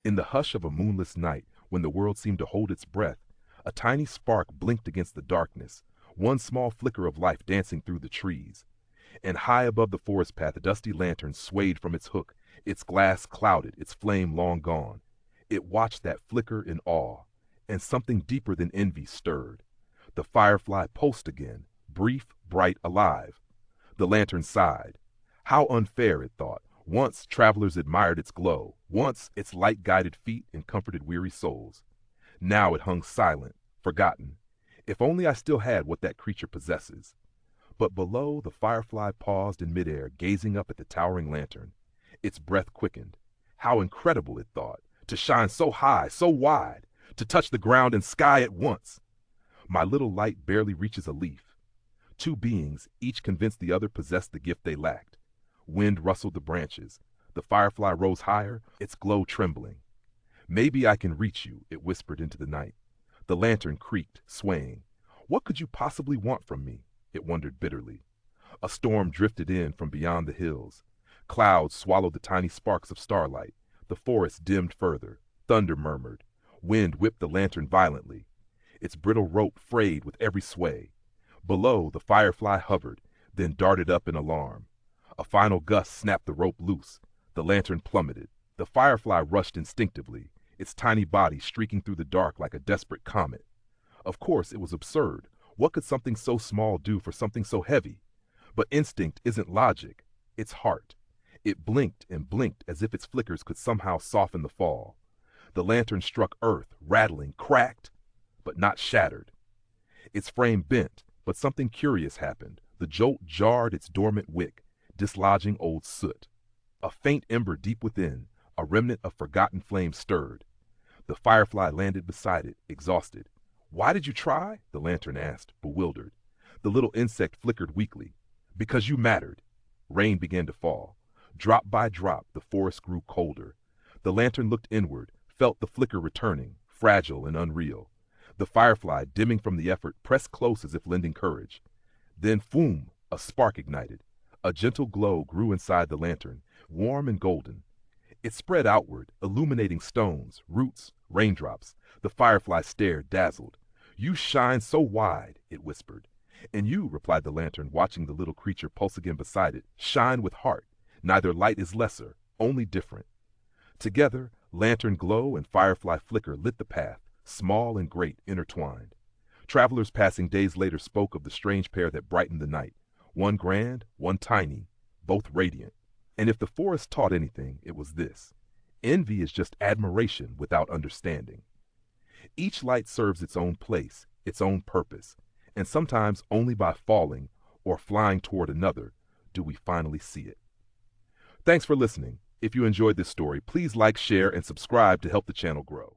In the hush of a moonless night, when the world seemed to hold its breath, a tiny spark blinked against the darkness, one small flicker of life dancing through the trees. And high above the forest path, a dusty lantern swayed from its hook, its glass clouded, its flame long gone. It watched that flicker in awe, and something deeper than envy stirred. The firefly pulsed again, brief, bright, alive. The lantern sighed. How unfair, it thought. Once travelers admired its glow. Once its light guided feet and comforted weary souls. Now it hung silent, forgotten. If only I still had what that creature possesses. But below, the firefly paused in midair, gazing up at the towering lantern. Its breath quickened. How incredible, it thought, to shine so high, so wide, to touch the ground and sky at once. My little light barely reaches a leaf. Two beings, each convinced the other possessed the gift they lacked. Wind rustled the branches. The firefly rose higher, its glow trembling. Maybe I can reach you, it whispered into the night. The lantern creaked, swaying. What could you possibly want from me? It wondered bitterly. A storm drifted in from beyond the hills. Clouds swallowed the tiny sparks of starlight. The forest dimmed further. Thunder murmured. Wind whipped the lantern violently. Its brittle rope frayed with every sway. Below, the firefly hovered, then darted up in alarm. A final gust snapped the rope loose. The lantern plummeted. The firefly rushed instinctively, its tiny body streaking through the dark like a desperate comet. Of course, it was absurd. What could something so small do for something so heavy? But instinct isn't logic. It's heart. It blinked and blinked as if its flickers could somehow soften the fall. The lantern struck earth, rattling, cracked, but not shattered. Its frame bent, but something curious happened. The jolt jarred its dormant wick, dislodging old soot. A faint ember deep within, a remnant of forgotten flame stirred. The firefly landed beside it, exhausted. Why did you try? The lantern asked, bewildered. The little insect flickered weakly. Because you mattered. Rain began to fall. Drop by drop, the forest grew colder. The lantern looked inward, felt the flicker returning, fragile and unreal. The firefly, dimming from the effort, pressed close as if lending courage. Then, phoom, a spark ignited. A gentle glow grew inside the lantern, warm and golden. It spread outward, illuminating stones, roots, raindrops. The firefly stared, dazzled. You shine so wide, it whispered. And you, replied the lantern, watching the little creature pulse again beside it, shine with heart. Neither light is lesser, only different. Together, lantern glow and firefly flicker lit the path, small and great intertwined. Travelers passing days later spoke of the strange pair that brightened the night. One grand, one tiny, both radiant. And if the forest taught anything, it was this. Envy is just admiration without understanding. Each light serves its own place, its own purpose, and sometimes only by falling or flying toward another do we finally see it. Thanks for listening. If you enjoyed this story, please like, share, and subscribe to help the channel grow.